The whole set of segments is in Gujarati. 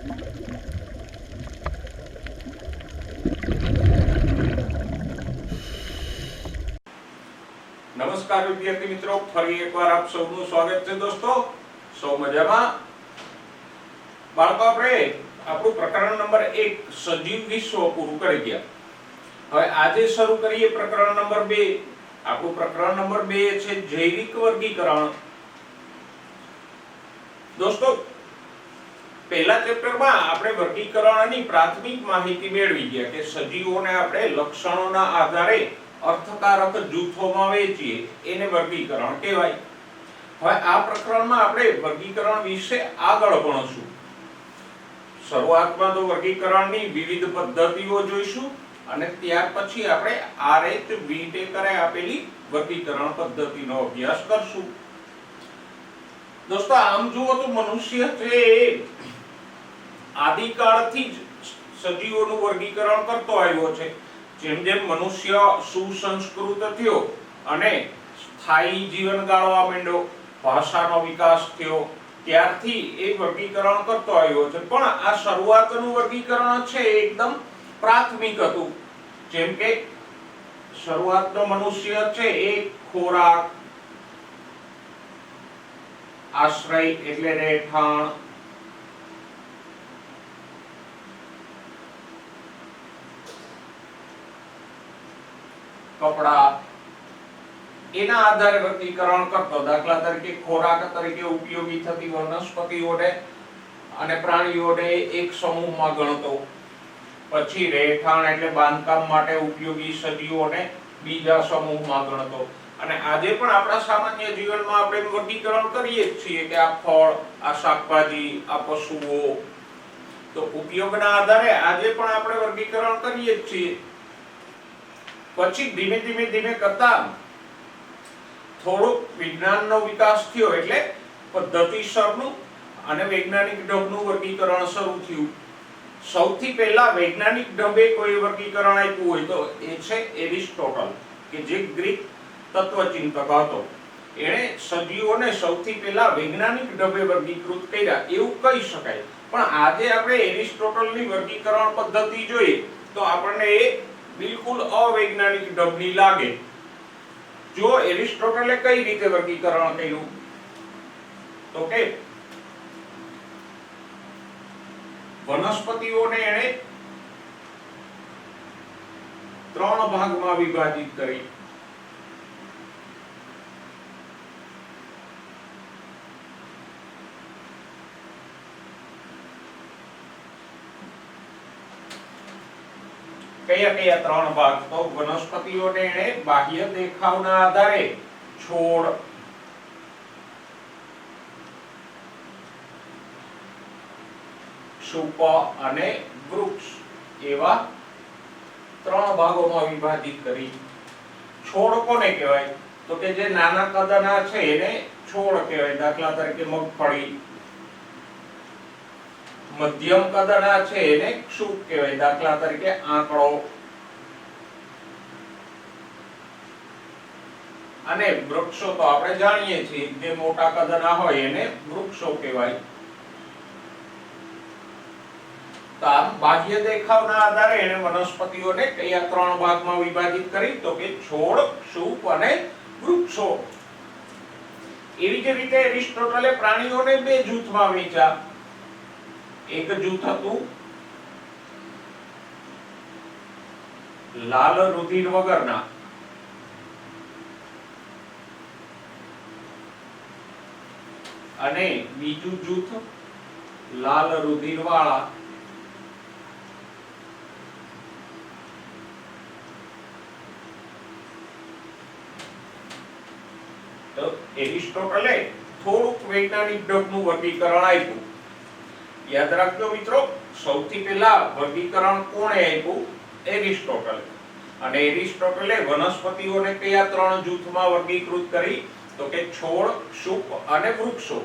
નમસ્કાર વિદ્યાર્થી મિત્રો, ફરી એકવાર આપ સૌનું સ્વાગત છે દોસ્તો. સૌ મજામાં? બાળકો, આપણે આપણું પ્રકરણ નંબર 1 સજીવ વિશ્વ પૂરું કરી ગયા. હવે આજે શરૂ કરીએ પ્રકરણ નંબર 2. આપણું પ્રકરણ નંબર 2 છે જૈવિક વર્ગીકરણ. દોસ્તો, પહેલા ચેપ્ટરમાં આપણે વર્ગીકરણની પ્રાથમિક માહિતી મેળવી ગયા કે સજીવોને આપણે લક્ષણોના આધારે અર્થકારક જૂથોમાં વહેંચીએ એને વર્ગીકરણ કહેવાય. હવે આ પ્રકરણમાં આપણે વર્ગીકરણ વિશે આગળ ભણીશું. શરૂઆતમાં તો વર્ગીકરણની વિવિધ પદ્ધતિઓ જોઈશું અને ત્યાર પછી આપણે RH વિટેકરે આપેલી વર્ગીકરણ પદ્ધતિનો અભ્યાસ કરશું. દોસ્તો, આમ જુઓ તો મનુષ્ય છે આદિકાળથી જ સજીવોનું વર્ગીકરણ કરતો આવ્યો છે. જેમ જેમ મનુષ્ય સુસંસ્કૃત થયો અને સ્થાયી જીવન ગાળવા માંડ્યો, ભાષાનો વિકાસ થયો, ત્યારથી એ વર્ગીકરણ કરતો આવ્યો છે. પણ આ શરૂઆતનું વર્ગીકરણ છે એકદમ પ્રાથમિક હતું. જેમ કે શરૂઆતનો મનુષ્ય છે એ ખોરાક, આશ્રય એટલે રહેઠાણ, કપડા, એના આધારે વર્ગીકરણ કરતો. દાખલા તરીકે ખોરાક તરીકે ઉપયોગી થતી વનસ્પતિઓને અને પ્રાણીઓને એક સમૂહમાં ગણતો. પછી રહેઠાણ એટલે બાંધકામ માટે ઉપયોગી સજીવોને બીજા સમૂહમાં ગણતો. અને આજે પણ આપણા સામાન્ય જીવનમાં આપણે વર્ગીકરણ કરીએ જ છીએ કે આ ફળ, આ શાકભાજી, આ પશુઓ. તો ઉપયોગના આધારે આજે પણ આપણે વર્ગીકરણ કરીએ જ છીએ. પછી ધીમે કરતા થોડુંક વિજ્ઞાનનો વિકાસ થયો એટલે પદ્ધતિસરનું અને વૈજ્ઞાનિક ઢબનું વર્ગીકરણ શરૂ થયું. સૌથી પહેલા વૈજ્ઞાનિક ઢબે કોઈ વર્ગીકરણ આપ્યું હોય તો એ છે એરિસ્ટોટલ, કે જે ગ્રીક તત્વચિંતક હતો. એણે સજીવોને સૌથી પહેલા વૈજ્ઞાનિક ઢબે વર્ગીકૃત કર્યા એવું કહી શકાય. પણ આજે આપણે એરિસ્ટોટલની વર્ગીકરણ પદ્ધતિ જોઈએ તો આપણને એ બિલકુલ અવૈજ્ઞાનિક ઢબની લાગે. જો એરિસ્ટોટલે કઈ રીતે વર્ગીકરણ કર્યું તો કે વનસ્પતિઓને એણે 3 ભાગમાં વિભાજિત કરી. કયા 3 ભાગ? તો વનસ્પતિઓને એણે બાહ્ય દેખાવના આધારે છોડ, ક્ષુપ અને વૃક્ષ એવા 3 ભાગોમાં વિભાજિત કરી. છોડ કોને કહેવાય? તો કે જે નાના કદના છે એને છોડ કહેવાય. દાખલા તરીકે મગફળી. મધ્યમ કદના છે એને ક્ષુપ કહેવાય. દાખલા તરીકે આંકડો. અને વૃક્ષો તો આપણે જાણીએ છીએ જે મોટા કદના હોય એને વૃક્ષો કહેવાય. તો આમ બાહ્ય દેખાવના આધારે એને વનસ્પતિઓને કયા 3 ભાગમાં વિભાજિત કરી? તો કે છોડ, ક્ષુપ અને વૃક્ષો. એવી જ રીતે એરિસ્ટોટલે પ્રાણીઓને 2 જૂથમાં વહેંચ્યા. એક જૂથ હતું લાલ રુધિર વગરના, અને બીજું જૂથ લાલ રુધિર વાળા. તો એરિસ્ટોટલે થોડુંક વૈજ્ઞાનિક ઢબનું વર્ગીકરણ આપ્યું. યાદ રાખજો મિત્રો, સૌથી પહેલા વર્ગીકરણ કોણે આપ્યું? એરિસ્ટોટલ. અને એરિસ્ટોટલે વનસ્પતિઓને કયા 3 જૂથમાં વર્ગીકૃત કરી? તો કે છોડ, ક્ષુપ અને વૃક્ષો.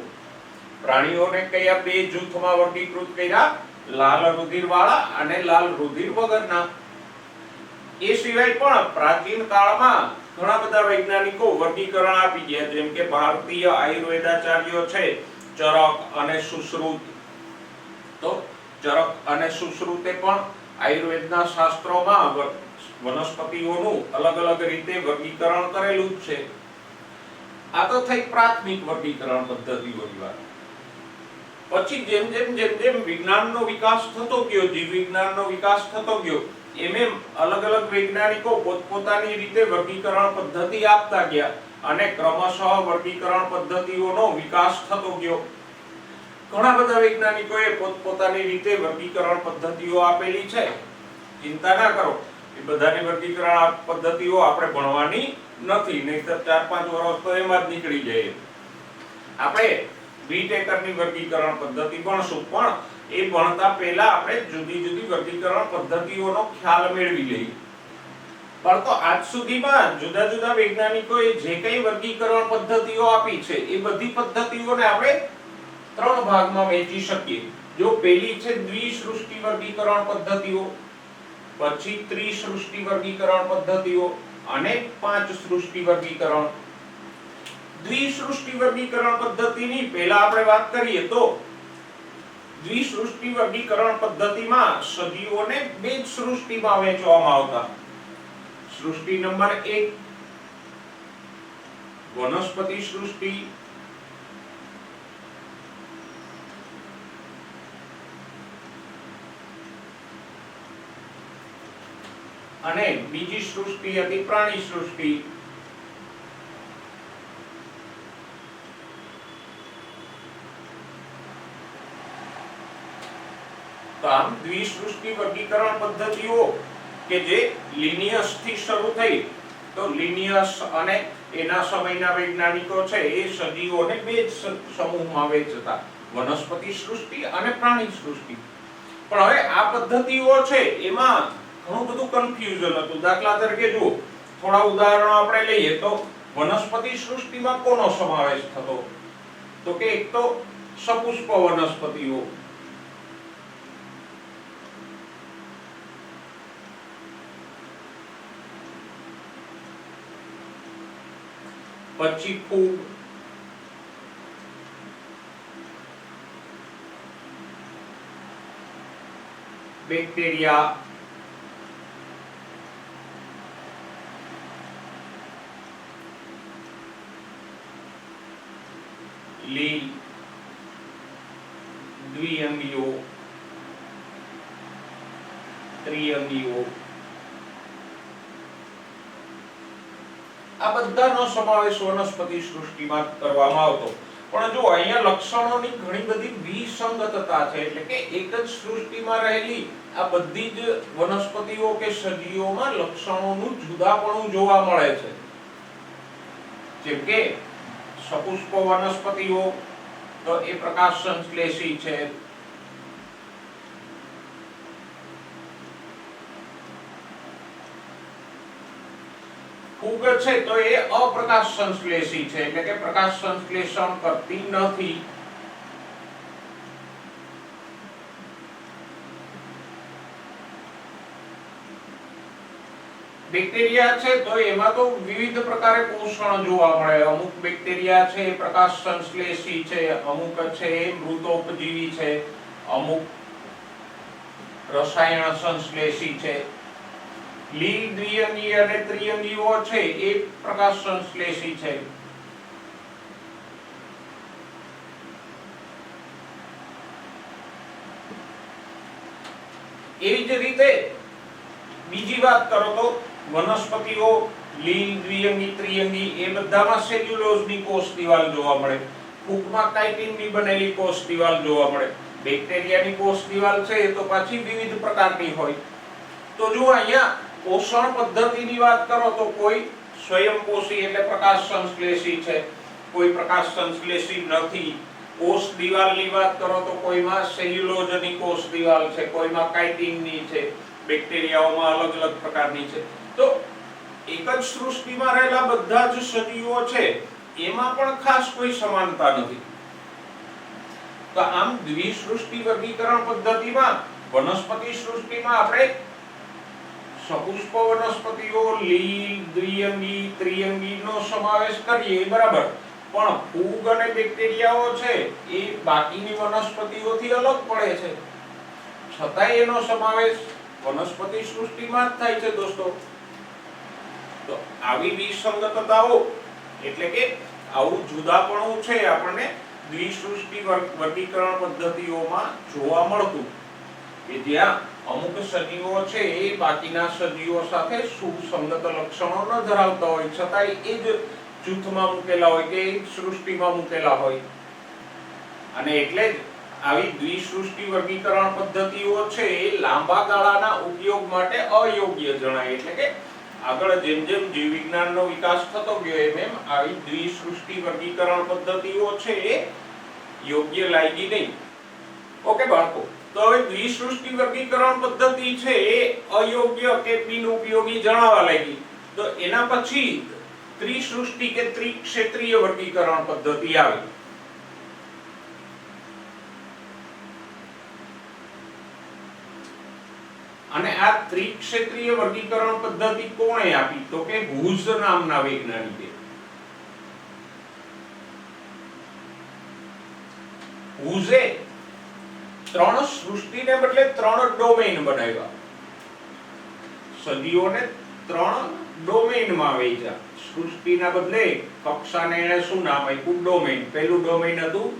પ્રાણીઓને કયા 2 જૂથમાં વર્ગીકૃત કર્યા? લાલ રુધિર વાળા અને લાલ રુધિર વગરના. એ સિવાય પણ પ્રાચીન કાળમાં ઘણા બધા વૈજ્ઞાનિકો વર્ગીકરણ આપી ગયા. જેમ કે ભારતીય આયુર્વેદાચાર્યો છે ચરક અને સુશ્રુત. તો ચરક અને સુશ્રુતે પણ આયુર્વેદના શાસ્ત્રોમાં વનસ્પતિઓનું અલગ અલગ રીતે વર્ગીકરણ કરેલું જ છે. આ તો થઈ પ્રાથમિક વર્ગીકરણ પદ્ધતિઓની વાત. પછી જેમ વિજ્ઞાનનો વિકાસ થતો ગયો, જીવ વિજ્ઞાનનો વિકાસ થતો ગયો, એમ અલગ અલગ વૈજ્ઞાનિકો પોતપોતાની રીતે વર્ગીકરણ પદ્ધતિ આપતા ગયા અને ક્રમશઃ વર્ગીકરણ પદ્ધતિઓનો વિકાસ થતો ગયો. ઘણા બધા વૈજ્ઞાનિકોએ પોતપોતાની રીતે વર્ગીકરણ પદ્ધતિઓ આપેલી છે. ચિંતા ના કરો, એ બધાની વર્ગીકરણ પદ્ધતિઓ આપણે ભણવાની નથી, નહીંતર 4-5 વર્ષ તો એમાં જ નીકળી જાય. આપણે બીટેકરની વર્ગીકરણ પદ્ધતિ ભણશું, પણ એ ભણતા પહેલા આપણે જુદી જુદી વર્ગીકરણ પદ્ધતિઓનો ખ્યાલ મેળવી લઈએ. પરંતુ આજ સુધીમાં જુદા જુદા વૈજ્ઞાનિકોએ જે કઈ વર્ગીકરણ પદ્ધતિઓ આપી છે એ બધી પદ્ધતિઓને આપણે 3 ભાગમાં વહેંચી શકીએ. જો પહેલી છે દ્વિસૃષ્ટિ વર્ગીકરણ પદ્ધતિઓ, પછી ત્રિસૃષ્ટિ વર્ગીકરણ પદ્ધતિઓ અને 5 સૃષ્ટિ વર્ગીકરણ. દ્વિસૃષ્ટિ વર્ગીકરણ પદ્ધતિની પહેલા આપણે વાત કરીએ તો દ્વિસૃષ્ટિ વર્ગીકરણ પદ્ધતિમાં સજીવોને 2 સૃષ્ટિમાં વહેંચવામાં આવતા. સૃષ્ટિ નંબર 1 વનસ્પતિ સૃષ્ટિ, અને બીજી સૃષ્ટિ હતી પ્રાણી સૃષ્ટિ. તો આમ દ્વિસૃષ્ટિ વર્ગીકરણ પદ્ધતિઓ કે જે લિનિયસ થી શરૂ થઈ, તો લિનિયસ અને એના સમયના વૈજ્ઞાનિકો છે એ સજીવોને 2 સમૂહમાં વહેંચતા, વનસ્પતિ સૃષ્ટિ અને પ્રાણી સૃષ્ટિ. પણ હવે આ પદ્ધતિઓ છે એમાં ઘણું બધું કન્ફ્યુઝન હતું. દાખલા તરીકે જુઓ, થોડા ઉદાહરણો આપણે લઈએ તો વનસ્પતિ સૃષ્ટિમાં કોનો સમાવેશ થતો? તો કે એક તો સપુષ્પ વનસ્પતિઓ, પછી ફૂગ, બેક્ટેરિયા, લીલ, દ્વિઅંગીઓ, ત્રિઅંગીઓ, આ બધાનો સમાવેશ વનસ્પતિ સૃષ્ટિમાં કરવામાં આવતો. પણ જો અહીંયા લક્ષણોની ઘણી બધી વિસંગતતા છે, એટલે કે એક જ સૃષ્ટિમાં રહેલી આ બધી જ વનસ્પતિઓ કે સજીવોમાં લક્ષણોનું જુદાપણું જોવા મળે છે. જેમ કે સપુષ્પ વનસ્પતિઓ તો એ પ્રકાશ સંશ્લેષી છે, ફૂગ છે તો એ અપ્રકાશ સંશ્લેષી છે, એટલે કે પ્રકાશ સંશ્લેષણ કરતી નથી. બેક્ટેરિયા છે તો એમાં તો વિવિધ પ્રકારે પોષણ જોવા મળે. અમુક બેક્ટેરિયા છે એ પ્રકાશ સંશ્લેષી છે, અમુક છે એ મૃતોપજીવી છે, અમુક રસાયણ સંશ્લેષી છે. લીલ, દ્વિઅંગી અને ત્રિઅંગીઓ છે એ પ્રકાશ સંશ્લેષી છે. એવી જ રીતે બીજી વાત કરો તો વનસ્પતિઓ લીલ, દ્વિઅંગી, ત્રિઅંગી એ બધામાં સેલ્યુલોઝની કોષ દિવાલ જોવા મળે. ફૂગમાં કાઇટિનની બનેલી કોષ દિવાલ જોવા મળે. બેક્ટેરિયાની કોષ દિવાલ છે એ તો પાછી વિવિધ પ્રકારની હોય. તો જો અહીંયા પોષણ પદ્ધતિની વાત કરો તો કોઈ સ્વયંપોષી એટલે પ્રકાશ સંશ્લેષી છે, કોઈ પ્રકાશ સંશ્લેષી નથી. કોષ દિવાલની વાત કરો તો કોઈમાં સેલ્યુલોઝની કોષ દિવાલ છે, કોઈમાં કાઇટિનની છે, બેક્ટેરિયાઓમાં અલગ અલગ પ્રકારની છે. તો એક જ સૃષ્ટિમાં રહેલા બધા જ સજીવો છે એમાં પણ ખાસ કોઈ સમાનતા નથી. તો આમ દ્વિસૃષ્ટિ વર્ગીકરણ પદ્ધતિમાં વનસ્પતિ સૃષ્ટિમાં આપણે સપુષ્પ વનસ્પતિઓ, લીલ, દ્વિઅંગી, ત્રિઅંગીનો સમાવેશ કરીએ બરાબર, પણ ફૂગ અને બેક્ટેરિયાઓ છે એ બાકીની વનસ્પતિઓથી અલગ પડે છે. છતાંય એનો સમાવેશ વનસ્પતિ સૃષ્ટિમાં જ થાય છે દોસ્તો. તો આવી વિસંગતતાઓ એટલે કે આવું જુદાપણું છે આપણને દ્વિસૃષ્ટિ વર્ગીકરણ પદ્ધતિઓમાં જોવા મળતું, કે જ્યાં અમુક સજીવો છે એ બાકીના સજીવો સાથે સુસંગત લક્ષણો ન ધરાવતા હોય, છતાંય એ જ જૂથમાં મૂકેલા હોય કે એક સૃષ્ટિમાં મૂકેલા હોય. અને એટલે જ આવી દ્વિસૃષ્ટિ વર્ગીકરણ પદ્ધતિઓ છે એ લાંબા ગાળાના ઉપયોગ માટે અયોગ્ય જણાય. એટલે કે આગળ જેમ જેમ જીવ વિજ્ઞાનનો વિકાસ થતો ગયો એમ આવી દ્વિસૃષ્ટિ વર્ગીકરણ પદ્ધતિઓ છે એ યોગ્ય લાગી નહીં. ઓકે બાળકો, તો હવે દ્વિસૃષ્ટિ વર્ગીકરણ પદ્ધતિ છે એ અયોગ્ય કે બિનઉપયોગી જણાવવા લાગી. તો એના પછી ત્રિસૃષ્ટિ કે ત્રિક્ષેત્રીય વર્ગીકરણ પદ્ધતિ આવી. અને આ ત્રિક્ષેત્રીય વર્ગીકરણ પદ્ધતિ કોણે આપી? તો કે હુઝ નામના વૈજ્ઞાનિકે. હુઝે ત્રણ સૃષ્ટિને બદલે ત્રણ ડોમેઇન બનાવ્યા. સજીવોને ત્રણ ડોમેઇનમાં વહેંચ્યા. સૃષ્ટિના બદલે કક્ષાને એને શું નામ આપ્યું? ડોમેઇન. પહેલું ડોમેઇન હતું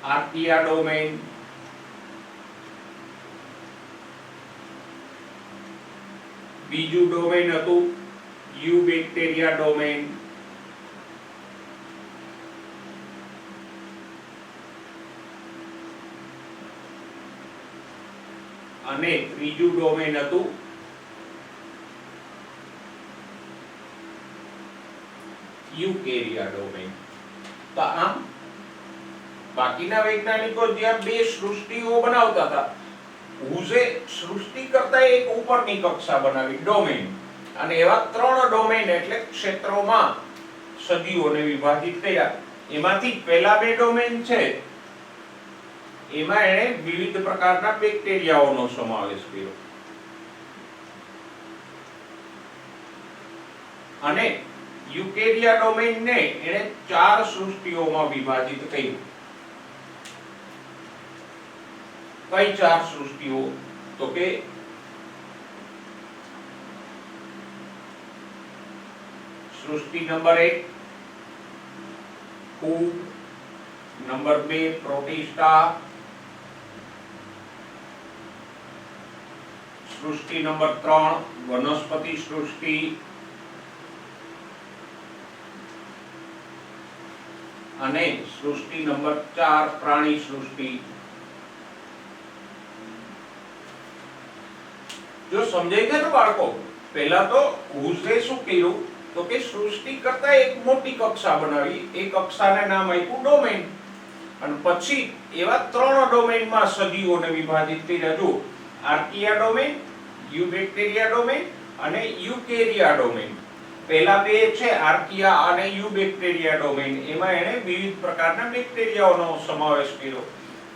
આર્કિયા ડોમેઇન, બીજું ડોમેઇન હતું યુબેક્ટેરિયા ડોમેઇન, અને ત્રીજું ડોમેઇન હતું યુકેરિયા ડોમેઇન. તો આમ બાકીના વૈજ્ઞાનિકો જ્યાં બે સૃષ્ટિઓ બનાવતા હતા, હુઝે સૃષ્ટિ કરતા એક ઉપરની કક્ષા બનાવી ડોમેઇન, અને એવા ત્રણ ડોમેઇન એટલે ક્ષેત્રોમાં સજીવોને વિભાજિત કર્યા. એમાંથી પહેલા બે ડોમેઇન છે એમાં એણે વિવિધ પ્રકારના બેક્ટેરિયાઓનો સમાવેશ કર્યો, અને યુકેરિયા ડોમેઇનને એણે ચાર સૃષ્ટિઓમાં વિભાજિત કર્યું. કઈ ચાર સૃષ્ટિઓ? તો કે સૃષ્ટિ નંબર 1 ફૂગ, નંબર 2 પ્રોટિસ્ટા, સૃષ્ટિ નંબર 3 વનસ્પતિ સૃષ્ટિ, અને સૃષ્ટિ નંબર 4 પ્રાણી સૃષ્ટિ. જો સમજાય છે ને બાળકો? પહેલા તો હુઝે શું કર્યું? તો કે સૃષ્ટિ કરતા એક મોટી કક્ષા બનાવી, એ કક્ષાને નામ આપ્યું ડોમેઇન, અને પછી એવા ત્રણ ડોમેઇનમાં સજીવોને વિભાજિત કર્યા. જો આર્કિયા ડોમેઇન, યુબેક્ટેરિયા ડોમેઇન અને યુકેરિયા ડોમેઇન. પહેલા બે છે આર્કિયા અને યુબેક્ટેરિયા ડોમેઇન, એમાં એણે વિવિધ પ્રકારના બેક્ટેરિયાઓનો સમાવેશ કર્યો.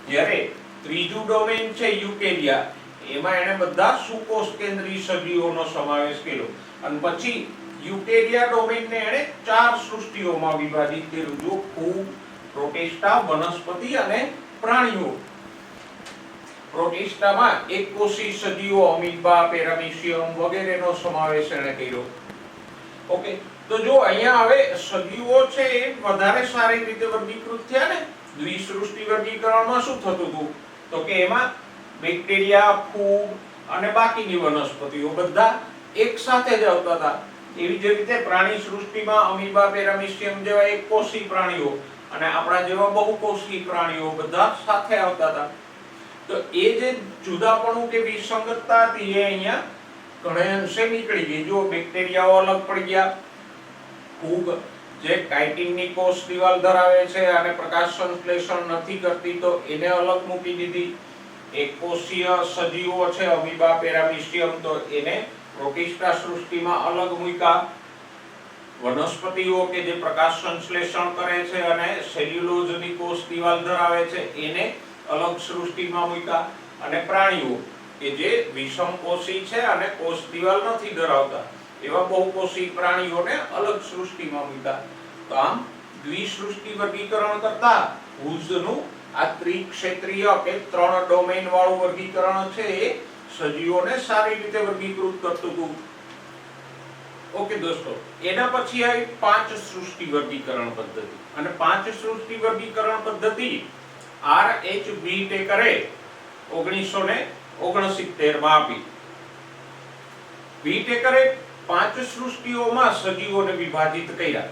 જ્યારે ત્રીજું ડોમેઇન છે યુકેરિયા, એમાં એણે બધા સુકોષ કેન્દ્રીય સજીવોનો સમાવેશ કર્યો, અને પછી યુકેરિયા ડોમેઇનને એણે ચાર સૃષ્ટિઓમાં વિભાજિત કર્યું. જો ફૂગ, પ્રોટિસ્ટા, વનસ્પતિ અને પ્રાણીઓ. પ્રોટિસ્ટામાં એકકોષી સજીવો, અમીબા, પેરામીશિયમ વગેરેનો સમાવેશ એણે કર્યો. ઓકે, તો જો અહીંયા હવે સજીવો છે એ વધારે સારી રીતે વર્ગીકૃત થયા ને. દ્વિસૃષ્ટિ વર્ગીકરણમાં શું થતું હતું? તો કે એમાં બેક્ટેરિયા, ફૂગ અને બાકીની વનસ્પતિઓ બધા એક સાથે જ આવતા હતા. એવી જ રીતે પ્રાણી સૃષ્ટિમાં અમીબા, પેરામીશિયમ જેવા એકકોષી પ્રાણીઓ અને આપણા જેવા બહુકોષી પ્રાણીઓ બધા સાથે આવતા હતા. તો એ જે જુદાપણું કે વિસંગતતા હતી એ અહીંયા ઘણા અંશે નીકળી ગઈ. જો બેક્ટેરિયાઓ અલગ પડી ગયા, ફૂગ જે કાઇટિનની કોષ દિવાલ ધરાવે છે અને પ્રકાશ સંશ્લેષણ નથી કરતી તો એને અલગ મૂકી દીધી. એકકોષીય સજીવો છે અમીબા, પેરામીશિયમ, તો એને પ્રોટિસ્ટા સૃષ્ટિમાં અલગ મૂક્યા. વનસ્પતિઓ કે જે પ્રકાશ સંશ્લેષણ કરે છે અને સેલ્યુલોઝની કોષ દિવાલ ધરાવે છે એને અલગ સૃષ્ટિમાં મૂક્યા. અને પ્રાણીઓ કે જે વિષમકોષી છે અને કોષ દિવાલ નથી ધરાવતા એવા બહુકોષી પ્રાણીઓને અલગ સૃષ્ટિમાં મૂક્યા. તો આમ દ્વિસૃષ્ટિ વર્ગીકરણ કરતા હુઝનું આ ત્રિક્ષેત્રીય કે 3 ડોમેન વાળું વર્ગીકરણ છે એ સજીવોને સારી રીતે વર્ગીકૃત કરતું હતું. ઓકે દોસ્તો, એના પછી આવી 5 સૃષ્ટિ વર્ગીકરણ પદ્ધતિ. અને 5 સૃષ્ટિ વર્ગીકરણ પદ્ધતિ RH વિટેકરે 1969 માં આપી. વિટેકરે 5 સૃષ્ટિઓમાં સજીવોને વિભાજિત કર્યા.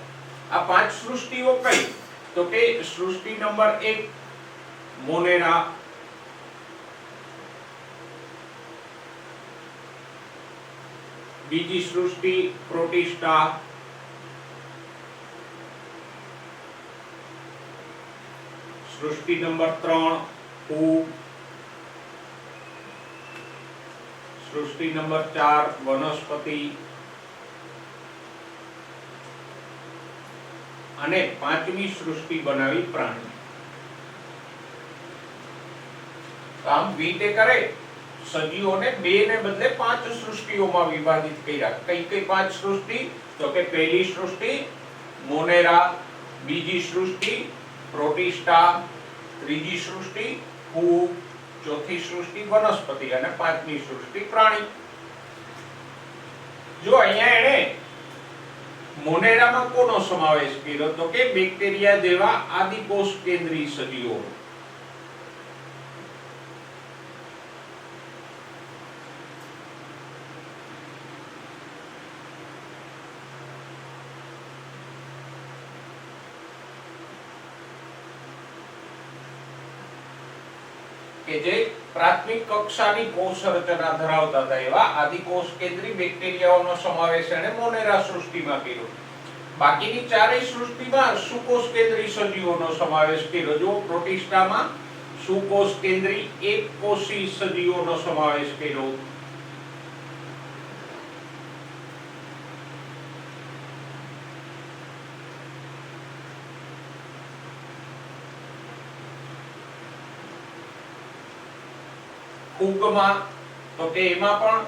આ 5 સૃષ્ટિઓ કઈ? તો કે સૃષ્ટિ નંબર 1 મોનેરા, બીજી સૃષ્ટિ પ્રોટિસ્ટા, સૃષ્ટિ નંબર 3 ફૂગ, સૃષ્ટિ નંબર 4 વનસ્પતિ અને 5મી સૃષ્ટિ બનાવી પ્રાણી. આમ વિટેકરે સજીવોને 2 ને બદલે 5 સૃષ્ટિઓમાં વિભાજિત કર્યા. કઈ કઈ 5 સૃષ્ટિ? તો કે પહેલી સૃષ્ટિ મોનેરા, બીજી સૃષ્ટિ પ્રોટિસ્ટા, ત્રીજી સૃષ્ટિ ફૂગ, ચોથી સૃષ્ટિ વનસ્પતિ અને 5મી સૃષ્ટિ પ્રાણી. જો અહીંયા એને મોનેરામાં કોનો સમાવેશ કર્યો? તો કે બેક્ટેરિયા જેવા આદિકોષ કેન્દ્રી સજીવો. કે જે પ્રાથમિક કક્ષાની કોષ રચના ધરાવતા હતા એવા આદિકોષ કેન્દ્રી બેક્ટેરિયાઓનો સમાવેશ એને મોનેરા સૃષ્ટિમાં કર્યો. બાકીની ચારેય સૃષ્ટિમાં સુકોષ કેન્દ્રી સજીવોનો સમાવેશ કર્યો. જો પ્રોટિસ્ટામાં સુકોષ કેન્દ્રી એકકોષી સજીવોનો સમાવેશ કર્યો. ફૂગમાં તો કે એમાં પણ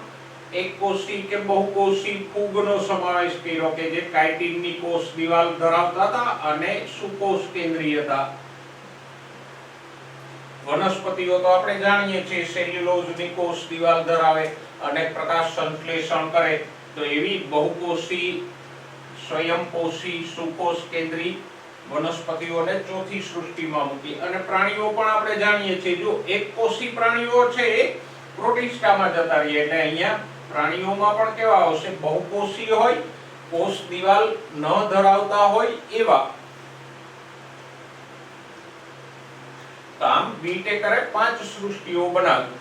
એકકોષી કે બહુકોષી ફૂગનો સમાવેશ કર્યો કે જે કાયટિનની કોષ દિવાલ ધરાવતા હતા અને સુકોષ કેન્દ્રીય હતા. વનસ્પતિઓ તો આપણે જાણીએ છીએ સેલ્યુલોઝની કોષ દિવાલ ધરાવે અને પ્રકાશ સંશ્લેષણ કરે. તો એવી બહુકોષી સ્વયંપોષી સુકોષ કેન્દ્રી વનસ્પતિઓને ચોથી સૃષ્ટિમાં મૂકી. અને પ્રાણીઓ પણ આપણે જાણીએ છીએ જો એકકોષી પ્રાણીઓ છે એ પ્રોટિસ્ટામાં જતા રહીએ. એટલે અહીંયા પ્રાણીઓમાં પણ કેવા આવશે? બહુકોષી હોય, કોષ દિવાલ ન ધરાવતા હોય એવા. આમ વિટેકરે 5 સૃષ્ટિઓ બનાવી.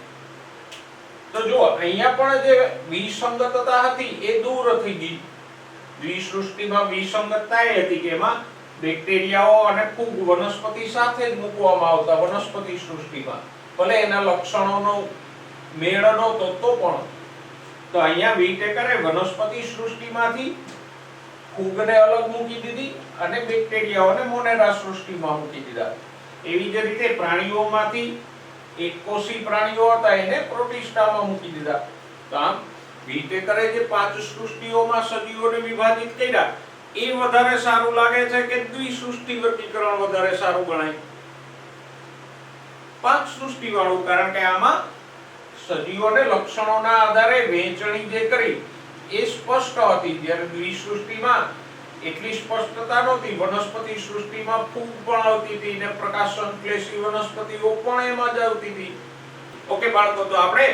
તો જો અહીંયા પણ જે વિસંગતતા હતી એ દૂર થઈ ગઈ. દ્વિસૃષ્ટિમાં વિસંગતતા એ હતી કે એમાં બેક્ટેરિયાઓ અને ફૂગ વનસ્પતિ સાથે જ મૂકવામાં આવતા વનસ્પતિ સૃષ્ટિમાં. ભલે એના લક્ષણોનો મેળ નહોતો તો પણ. તો અહીંયા વિટેકરે વનસ્પતિ સૃષ્ટિમાંથી ફૂગને અલગ મૂકી દીધી અને બેક્ટેરિયાઓને મોનેરા સૃષ્ટિમાં મૂકી દીધા. એવી જ રીતે પ્રાણીઓમાંથી એકકોષી પ્રાણીઓ હતા એને પ્રોટિસ્ટામાં મૂકી દીધા. તો આમ વિટેકરે જે 5 સૃષ્ટિઓમાં સજીવોને વિભાજિત કર્યા એ વધારે સારું લાગે છે કે દ્વિસૃષ્ટિ વર્ગીકરણ વધારે સારું ગણાય? 5 સૃષ્ટિ વાળું, કારણ કે આમાં સજીવોને લક્ષણોના આધારે વહેંચણી જે કરી એ સ્પષ્ટ હતી. જ્યારે દ્વિસૃષ્ટિમાં એટલી સ્પષ્ટતા નહોતી. વનસ્પતિ સૃષ્ટિમાં ફૂગ પણ આવતી હતી ને પ્રકાશ સંશ્લેષી વનસ્પતિઓ પણ એમાં જ આવતી હતી. ઓકે બાળકો, તો આપણે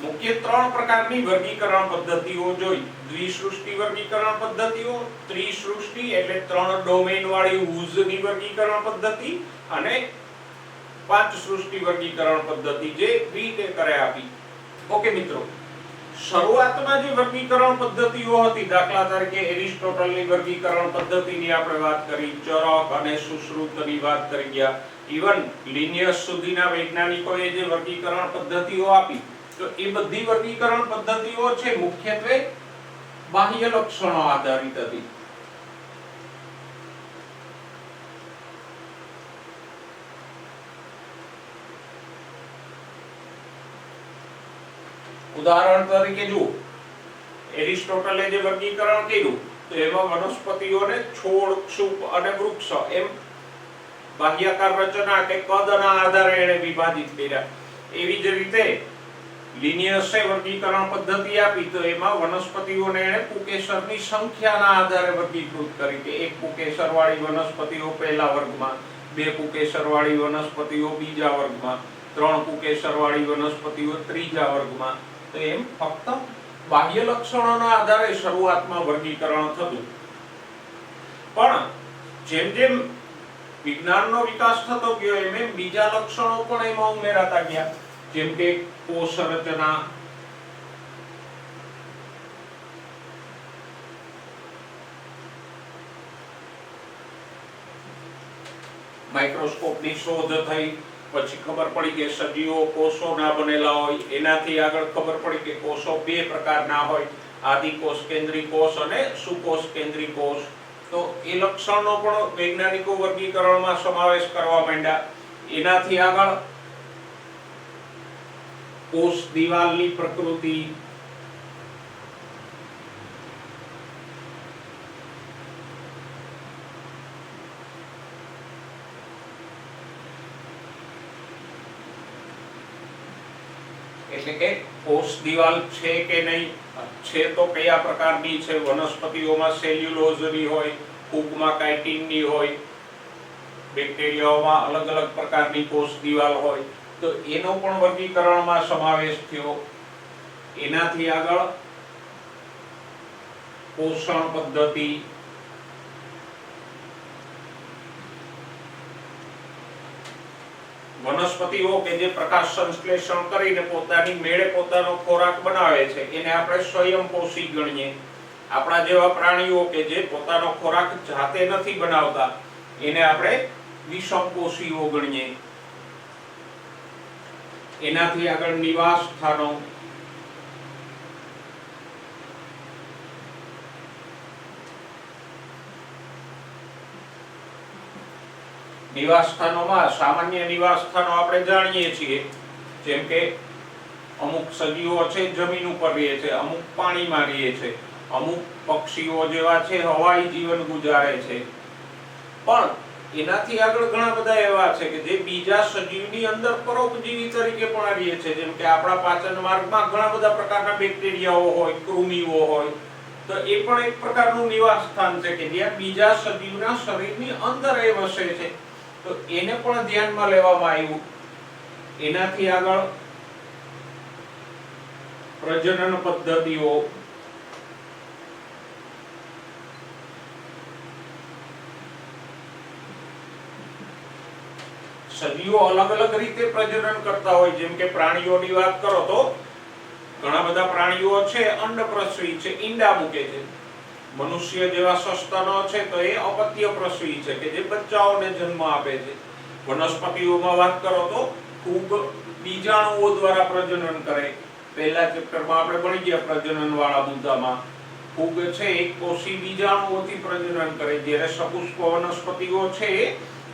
મુખ્ય 3 પ્રકારની વર્ગીકરણ પદ્ધતિઓ જોઈ. દ્વિસૃષ્ટિ વર્ગીકરણ પદ્ધતિઓ, ત્રિસૃષ્ટિ એટલે 3 ડોમેન વાળી હુઝની વર્ગીકરણ પદ્ધતિ અને 5 સૃષ્ટિ વર્ગીકરણ પદ્ધતિ જે વિટેકરે આપી. ઓકે મિત્રો, શરૂઆતમાં જે વર્ગીકરણ પદ્ધતિઓ હતી, દાખલા તરીકે એરિસ્ટોટલની વર્ગીકરણ પદ્ધતિની આપણે વાત કરી, ચરક અને સુશ્રુતની વાત કરી ગયા, ઇવન લિનિયસ સુધીના વૈજ્ઞાનિકોએ જે વર્ગીકરણ પદ્ધતિઓ આપી, તો એ બધી વર્ગીકરણ પદ્ધતિઓ છે મુખ્યત્વે બાહ્ય લક્ષણો આધારિત હતી. ઉદાહરણ તરીકે જો એરિસ્ટોટલે જે વર્ગીકરણ કર્યું તો એમાં વનસ્પતિઓને છોડ, ક્ષુપ અને વૃક્ષ એમ બાહ્યાકાર રચના કે કદના આધારે એને વિભાજિત કર્યા. એવી જ રીતે લિનિયસે વર્ગીકરણ પદ્ધતિ આપી તો એમાં વનસ્પતિઓને એને પુકેસરની સંખ્યાના આધારે વર્ગીકૃત કરી કે એક પુકેસરવાળી વનસ્પતિઓ પહેલા વર્ગમાં, બે પુકેસરવાળી વનસ્પતિઓ બીજા વર્ગમાં, ત્રણ પુકેસરવાળી વનસ્પતિઓ ત્રીજા વર્ગમાં. તો એમ ફક્ત બાહ્ય લક્ષણોના આધારે શરૂઆતમાં વર્ગીકરણ થતું. પણ જેમ જેમ વિજ્ઞાનનો વિકાસ થતો ગયો એમ બીજા લક્ષણો પણ એમાં ઉમેરાતા ગયા, જેમ કે કોષ રચના, માઇક્રોસ્કોપની શોધ થઈ, પછી ખબર પડી કે સજીવો કોષોના બનેલા હોય. એનાથી આગળ ખબર પડી કે કોષો બે પ્રકારના હોય, આદિકોષ કેન્દ્રી કોષ અને સુકોષ કેન્દ્રી કોષ. તો એ લક્ષણનો પણ વૈજ્ઞાનિકો વર્ગીકરણમાં સમાવેશ કરવા માંડ્યા. એનાથી આગળ કોષ દિવાલની પ્રકૃતિ, એટલે કે કોષ દિવાલ છે કે નહીં, છે તો કયા પ્રકારની છે. વનસ્પતિઓમાં સેલ્યુલોઝની હોય, ફૂગમાં કાઇટિનની હોય, બેક્ટેરિયાઓમાં અલગ અલગ પ્રકારની કોષ દિવાલ હોય. તો એનો પણ વર્ગીકરણમાં સમાવેશ થયો. એનાથી આગળ પોષણ પદ્ધતિ, વનસ્પતિઓ કે જે પ્રકાશ સંશ્લેષણ કરીને પોતાની મેળે પોતાનો ખોરાક બનાવે છે એને આપણે સ્વયંપોષી ગણીએ. આપણા જેવા પ્રાણીઓ કે જે પોતાનો ખોરાક જાતે નથી બનાવતા એને આપણે વિષમપોષીઓ ગણીએ. એનાથી આગળ નિવાસ સ્થાનો, નિવાસ સ્થાનોમાં સામાન્ય નિવાસ સ્થાનો આપણે જાણીએ છીએ, જેમ કે અમુક સજીવો છે જમીન ઉપર રહે છે, અમુક પાણીમાં રહે છે, અમુક પક્ષીઓ જેવા છે હવાઈ જીવન ગુજારે છે. પણ એનાથી આગળ ઘણા બધા એવા છે કે જે બીજા સજીવની અંદર પરોપજીવી તરીકે પણ રહે છે, જેમ કે આપણા પાચન માર્ગમાં ઘણા બધા પ્રકારના બેક્ટેરિયાઓ હોય, કૃમિઓ હોય. તો એ પણ એક પ્રકારનું નિવાસ સ્થાન છે કે જ્યાં બીજા સજીવના શરીરની અંદર એ વસે છે. તો એને પણ ધ્યાનમાં લેવામાં આવ્યું. એનાથી આગળ પ્રજનન પદ્ધતિઓ, સજીવો અલગ અલગ રીતે પ્રજનન કરતા હોય. જેમ કે પ્રાણીઓની વાત કરો તો ઘણા બધા પ્રાણીઓ છે અંડપ્રસવી છે, ઈંડા મૂકે છે. મનુષ્ય જેવા સસ્તનો છે તો એ અપત્યપ્રસવી છે કે જે બચ્ચાઓને જન્મ આપે છે. વનસ્પતિઓમાં વાત કરો તો ફૂગ બીજાણુઓ દ્વારા પ્રજનન કરે. પહેલા ચેપ્ટરમાં આપણે ભણી ગયા પ્રજનન વાળા મુદ્દામાં. ફૂગ છે એક કોષી બીજાણુઓથી પ્રજનન કરે, જ્યારે સપુષ્પ વનસ્પતિઓ છે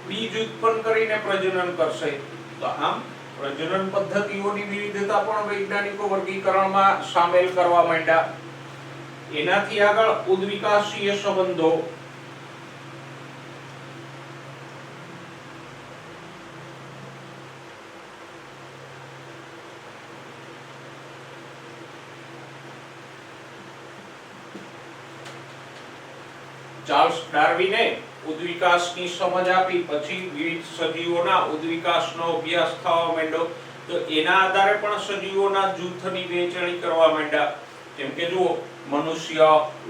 બીજ ઉત્પન્ન કરીને પ્રજનન કરશે. તો આમ પ્રજનન પદ્ધતિઓની વિવિધતા પણ વૈજ્ઞાનિકો વર્ગીકરણમાં સામેલ કરવા માંડ્યા. એનાથી આગળ ઉદ્વિકાસીય સંબંધો, ચાર્લ્સ ડાર્વિને ઉદ્વિકાસની સમજ આપી. પછી વિવિધ સજીવોના ઉદ્વિકાસનો અભ્યાસ થવા માંડ્યો. તો એના આધારે પણ સજીવોના જૂથની વહેંચણી કરવા માંડ્યા. જેમ કે જુઓ, મનુષ્ય,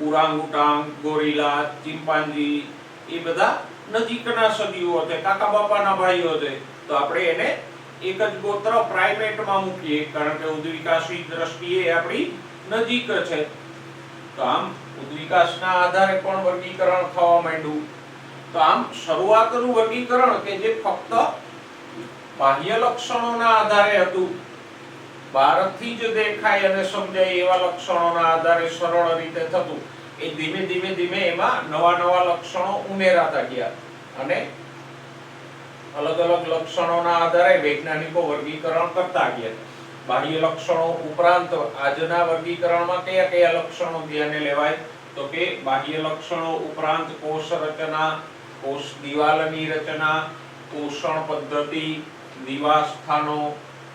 ઓરાંગુટાંગ, ગોરીલા, ચિમ્પાન્જી એ બધા નજીકના સજીવો છે, કાકા બાપાના ભાઈઓ છે. તો આપણે એને એક જ ગોત્ર પ્રાઇમેટમાં મૂકીએ, કારણ કે ઉદ્વિકાસી દ્રષ્ટિએ આપણી નજીક છે. તો આમ ઉદ્વિકાસના આધારે પણ વર્ગીકરણ થવા માંડ્યું. તો આમ શરૂઆતનું વર્ગીકરણ કે જે ફક્ત બાહ્ય લક્ષણોના આધારે હતું, બહારથી જ દેખાય અને સમજાય એવા લક્ષણોના આધારે સરળ રીતે થતું, એ ધીમે ધીમે ધીમે એમાં નવા નવા લક્ષણો ઉમેરાતા ગયા. અને અલગ અલગ લક્ષણોના આધારે વૈજ્ઞાનિકો વર્ગીકરણ કરતા ગયા. બાહ્ય લક્ષણો ઉપરાંત આજના વર્ગીકરણમાં કયા કયા લક્ષણો ધ્યાને લેવાય? તો તો કે બાહ્ય લક્ષણો ઉપરાંત કોષ રચના, કોષ દિવાલની રચના, પોષણ પદ્ધતિ, નિવાસસ્થાનો,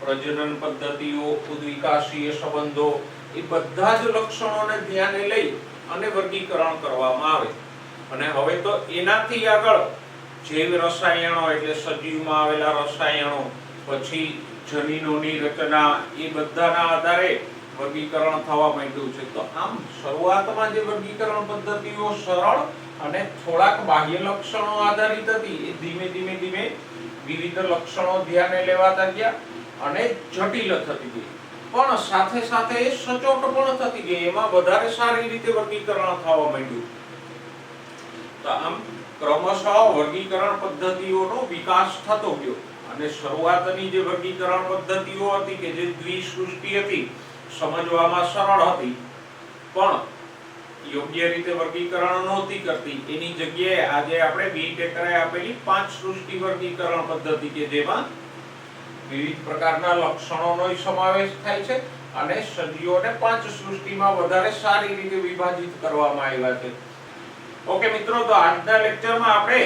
પ્રજનન પદ્ધતિઓ, ઉદ્વિકાસીય સંબંધો, એ બધા જ લક્ષણોને ધ્યાને લઈ અને વર્ગીકરણ કરવામાં આવે. અને હવે તો એનાથી આગળ જૈવ રસાયણો એટલે સજીવમાં આવેલા રસાયણો, પછી જનીનોની રચના, એ બધાના આધારે વર્ગીકરણ થવા માંડ્યું છે. તો આમ શરૂઆતમાં જે વર્ગીકરણ પદ્ધતિઓ સરળ અને થોડાક બાહ્ય લક્ષણો આધારિત હતી, એ ધીમે ધીમે વિવિધ લક્ષણો ધ્યાને લેવાતા ગયા અને જટિલ થતી ગઈ, પણ સાથે સાથે એ સચોટ પણ થતી ગઈ. એમાં વધારે સારી રીતે વર્ગીકરણ થવા માંડ્યું. તો આમ ક્રમશઃ વર્ગીકરણ પદ્ધતિઓનો વિકાસ થતો ગયો અને શરૂઆતની જે વર્ગીકરણ પદ્ધતિઓ હતી કે જે દ્વિસૃષ્ટિ હતી, સમજવામાં સરળ હતી, પણ યોગ્ય રીતે વર્ગીકરણ નહોતી કરતી, એની જગ્યાએ આજે આપણે બી.ટેકરે આપેલી 5 સૃષ્ટિ વર્ગીકરણ પદ્ધતિ કે જેમાં વિવિધ પ્રકારના લક્ષણોનો સમાવેશ થાય છે અને સજીવોને 5 સૃષ્ટિમાં વધારે સારી રીતે વિભાજિત કરવામાં આવ્યા છે. ઓકે મિત્રો, તો આજના લેક્ચરમાં આપણે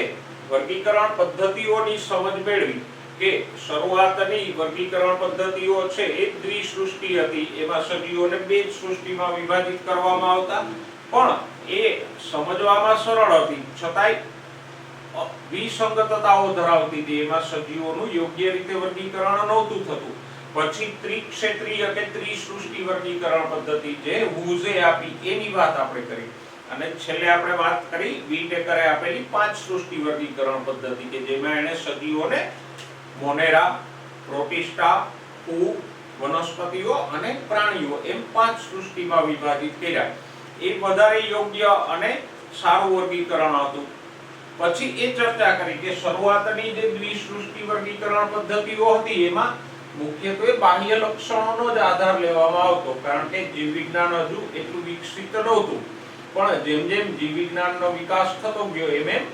વર્ગીકરણ પદ્ધતિઓની સમજ મેળવી કે શરૂઆતની વર્ગીકરણ પદ્ધતિઓ છે એ દ્વિસૃષ્ટિ હતી, એમાં સજીવોને 2 સૃષ્ટિમાં વિભાજિત કરવામાં આવતા, પણ એ સમજવામાં સરળ હતી, છતાંય વિસંગતતાઓ ધરાવતી હતી. એમાં સજીવોનું યોગ્ય રીતે વર્ગીકરણ નહોતું થતું. પછી ત્રિક્ષેત્રીય કે ત્રિસૃષ્ટિ વર્ગીકરણ પદ્ધતિ જે હુઝે આપી એની વાત આપણે કરી, અને છેલ્લે આપણે વાત કરી બી.ટેકરે આપેલી 5 સૃષ્ટિ વર્ગીકરણ પદ્ધતિ કે જેમાં એને સજીવોને મોનેરા, પ્રોટિસ્ટા, ફૂગ, વનસ્પતિઓ અને પ્રાણીઓ એમ 5 સૃષ્ટિમાં વિભાજિત કર્યા. એ વધારે યોગ્ય અને સારું વર્ગીકરણ હતું. પછી એ ચર્ચા કરી કે શરૂઆતની જે દ્વિસૃષ્ટિ વર્ગીકરણ પદ્ધતિઓ હતી એમાં મુખ્યત્વે બાહ્ય લક્ષણોનો જ આધાર લેવામાં આવતો, કારણ કે જીવ વિજ્ઞાન હજુ એટલું વિકસિત નહોતું. પણ જેમ જેમ જીવ વિજ્ઞાનનો વિકાસ થતો ગયો એમ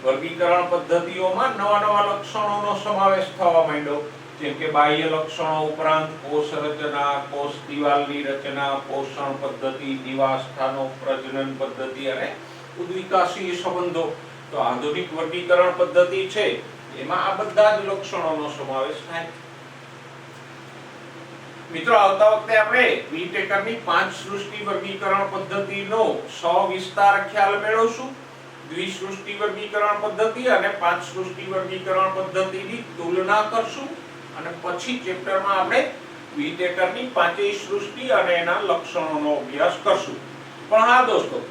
વર્ગીકરણ પદ્ધતિઓમાં નવા લક્ષણોનો સમાવેશ થવા માંડ્યો, જેમ કે બાહ્ય લક્ષણો ઉપરાંત કોષ રચના, કોષ દિવાલની રચના, પોષણ પદ્ધતિ, નિવાસસ્થાનો, પ્રજનન પદ્ધતિ અને ઉદ્વિકાસીય સંબંધો. તો આધુનિક વર્ગીકરણ પદ્ધતિ છે એમાં આ બધા જ લક્ષણોનો સમાવેશ થાય. મિત્રો, આવતા વખતે આપણે બી.ટેકરની 5 સૃષ્ટિ વર્ગીકરણ પદ્ધતિનો સવિસ્તાર ખ્યાલ મેળવશું, દ્વિસૃષ્ટિ વર્ગીકરણ પદ્ધતિ અને 5 સૃષ્ટિ વર્ગીકરણ પદ્ધતિની તુલના કરશું, અને પછી ચેપ્ટરમાં આપણે બી.ટેકરની 5 સૃષ્ટિ અને એના લક્ષણોનો અભ્યાસ કરશું. પણ હા દોસ્તો,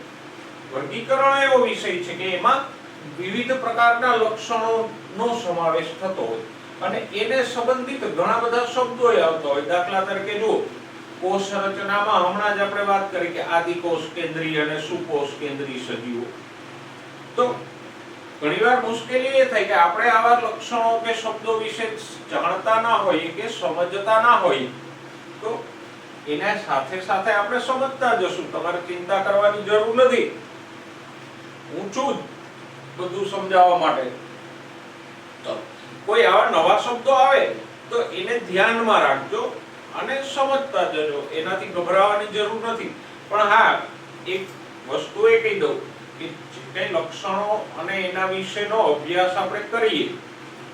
વર્ગીકરણ એવો વિષય છે કે એમાં વિવિધ પ્રકારના લક્ષણોનો સમાવેશ થતો હોય અને એને સંબંધિત ઘણા બધા શબ્દો આવતા હોય. દાખલા તરીકે જો કોષ રચનામાં હમણાં જ આપણે વાત કરી કે આદિકોષ કેન્દ્રીય અને સુકોષ કેન્દ્રીય સજીવો. તો ઘણીવાર મુશ્કેલી એ થાય કે આપણે આવા લક્ષણો કે શબ્દો વિશે જાણતા ના હોઈએ કે સમજતા ના હોઈએ, તો એના સાથે સાથે આપણે સમજતા જશું. તમારે ચિંતા કરવાની જરૂર નથી, હું છું બધું સમજાવવા માટે. તો કોઈ આવા નવા શબ્દો આવે તો એને ધ્યાનમાં રાખજો અને સમજતા જજો, એનાથી ગભરાવાની જરૂર નથી. પણ હા, એક વસ્તુ એ કહી દઉં કે જે કઈ લક્ષણો અને એના વિશેનો અભ્યાસ આપણે કરીએ,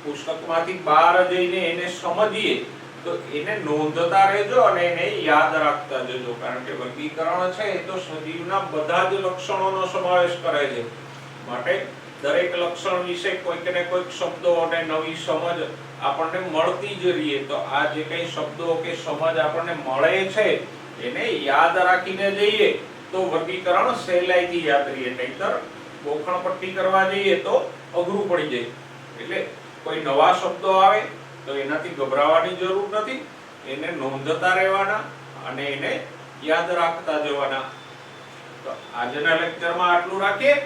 પુસ્તકમાંથી બહાર જઈને એને સમજીએ, તો એને નોંધતા રહેજો અને એને યાદ રાખતા જજો. કારણ કે વર્ગીકરણ છે એ તો સજીવના બધા જ લક્ષણોનો સમાવેશ કરે છે, માટે દરેક લક્ષણ વિશે કોઈક ને કોઈક શબ્દો અને નવી સમજ આપણને મળતી જ રહીએ. તો આ જે કઈ શબ્દો કે સમજ આપણને મળે છે એને યાદ રાખીને જઈએ તો વર્ગીકરણ સહેલાઈથી યાદ રહે, નહીતર ગોખણપટ્ટી કરવા જઈએ તો અઘરું પડી જાય. એટલે કોઈ નવા શબ્દો આવે તો એનાથી ગભરાવાની જરૂર નથી, એને નોંધતા રહેવાના અને એને યાદ રાખતા જવાના. તો આજના લેક્ચરમાં આટલું રાખીએ.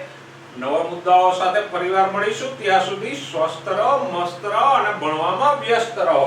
નવા મુદ્દાઓ સાથે ફરીવાર મળીશું. ત્યાં સુધી સ્વસ્થ રહો, મસ્ત રહો અને ભણવામાં વ્યસ્ત રહો.